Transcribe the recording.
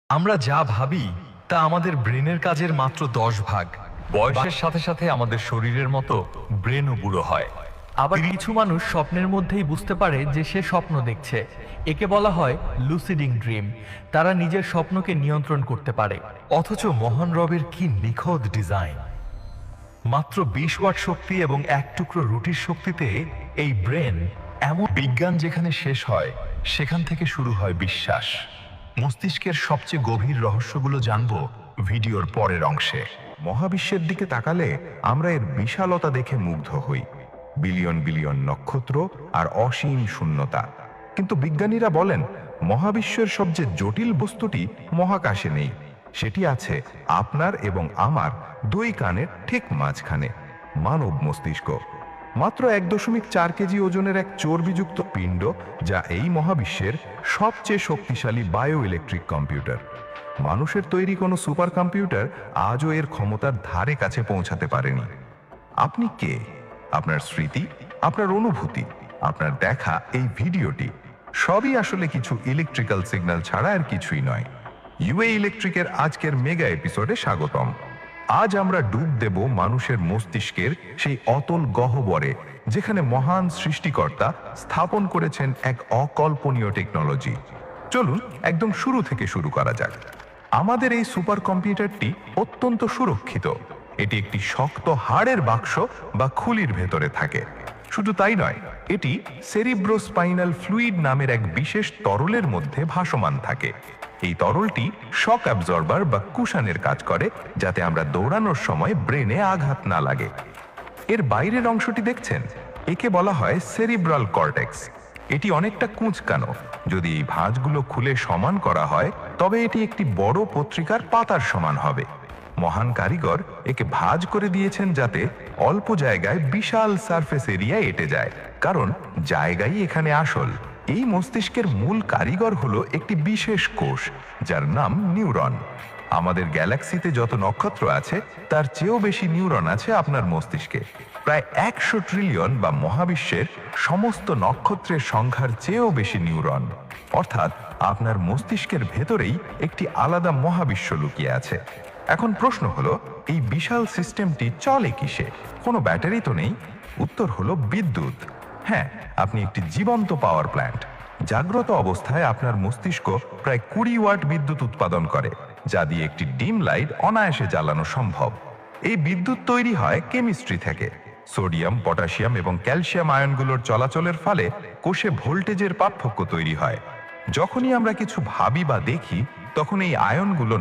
আমরা যা ভাবি তা আমাদের ব্রেনের কাজের মাত্র 10 ভাগ। বয়সের সাথে সাথে আমাদের শরীরের মতো ব্রেনও বুড়ো হয়। আবার কিছু মানুষ স্বপ্নের মধ্যেই বুঝতে পারে যে সে স্বপ্ন দেখছে। একে বলা হয় লুসিডিং ড্রিম। তারা নিজের স্বপ্নকে নিয়ন্ত্রণ করতে পারে। অথচ মহান রবের কি নিখুঁত ডিজাইন! মাত্র 20 ওয়াট শক্তি এবং এক টুকরো রুটির শক্তিতে এই ব্রেন এমন বিজ্ঞান যেখানে শেষ হয় সেখান থেকে শুরু হয় বিশ্বাস। মস্তিষ্কের সবচেয়ে গভীর রহস্যগুলো জানবো ভিডিওর পরের অংশে। মহাবিশ্বের দিকে তাকালে আমরা এর বিশালতা দেখে মুগ্ধ হই। বিলিয়ন বিলিয়ন নক্ষত্র আর অসীম শূন্যতা। কিন্তু বিজ্ঞানীরা বলেন মহাবিশ্বের সবচেয়ে জটিল বস্তুটি মহাকাশে নেই। সেটি আছে আপনার এবং আমার দুই কানের ঠিক মাঝখানে, মানব মস্তিষ্ক। মাত্র 1.4 কেজি ওজনের এক চর্বিযুক্ত পিণ্ড, যা এই মহাবিশ্বের সবচেয়ে শক্তিশালী বায়ো ইলেকট্রিক কম্পিউটার। মানুষের তৈরি কোনো সুপার কম্পিউটার আজও এর ক্ষমতার ধারে কাছে পৌঁছাতে পারেনি। আপনি কে? আপনার স্মৃতি, আপনার অনুভূতি, আপনার দেখা এই ভিডিওটি সবই আসলে কিছু ইলেকট্রিক্যাল সিগন্যাল ছাড়া আর কিছুই নয়। ইউএ ইলেকট্রিকের আজকের মেগা এপিসোডে স্বাগতম। আজ আমরা ডুব দেব মানুষের মস্তিষ্কের সেই অতল গহ্বরে, যেখানে মহান সৃষ্টিকর্তা স্থাপন করেছেন এক অকল্পনীয় টেকনোলজি। চলুন একদম শুরু থেকে শুরু করা যাক। আমাদের এই সুপার কম্পিউটারটি অত্যন্ত সুরক্ষিত। এটি একটি শক্ত হাড়ের বাক্স বা খুলির ভেতরে থাকে। শুধু তাই নয়, এটি সেরিব্রোস্পাইনাল ফ্লুইড নামের এক বিশেষ তরলের মধ্যে ভাসমান থাকে। এই তরলটি শক অ্যাবজর্বার বা কুশনের কাজ করে, যাতে আমরা দৌড়ানোর সময় ব্রেনে আঘাত না লাগে। এর বাইরের অংশটি দেখছেন, একে বলা হয় সেরিব্রাল কর্টেক্স। এটি অনেকটা কুঁচকানো। যদি এই ভাঁজগুলো খুলে সমান করা হয়, তবে এটি একটি বড় পত্রিকার পাতার সমান হবে। মহান কারিগর একে ভাঁজ করে দিয়েছেন যাতে অল্প জায়গায় বিশাল সারফেস এরিয়া এঁটে যায়, কারণ জায়গাই এখানে আসল। এই মস্তিষ্কের মূল কারিগর হলো একটি বিশেষ কোষ, যার নাম নিউরন। আমাদের গ্যালাক্সিতে যত নক্ষত্র আছে তার চেয়েও বেশি নিউরন আছে আপনার মস্তিষ্কে। প্রায় 100 ট্রিলিয়ন বা মহাবিশ্বের সমস্ত নক্ষত্রের সংখ্যার চেয়েও বেশি নিউরন। অর্থাৎ আপনার মস্তিষ্কের ভেতরেই একটি আলাদা মহাবিশ্ব লুকিয়ে আছে। এখন প্রশ্ন হলো, এই বিশাল সিস্টেমটি চলে কিসে? কোনো ব্যাটারি তো নেই। উত্তর হলো বিদ্যুৎ। হ্যাঁ, আপনি একটি জীবন্ত পাওয়ার প্ল্যান্ট। জাগ্রত অবস্থায় আপনার মস্তিষ্ক প্রায় 20 ওয়াট বিদ্যুৎ উৎপাদন করে, যা দিয়ে একটি ডিম লাইট অনায়াসে জ্বালানো সম্ভব। এই বিদ্যুৎ তৈরি হয় কেমিস্ট্রি থেকে। সোডিয়াম, পটাশিয়াম এবং ক্যালসিয়াম আয়নগুলোর চলাচলের ফলে কোষে ভোল্টেজের পার্থক্য তৈরি হয়। যখনই আমরা কিছু ভাবি বা দেখি, তখন এই আয়নগুলো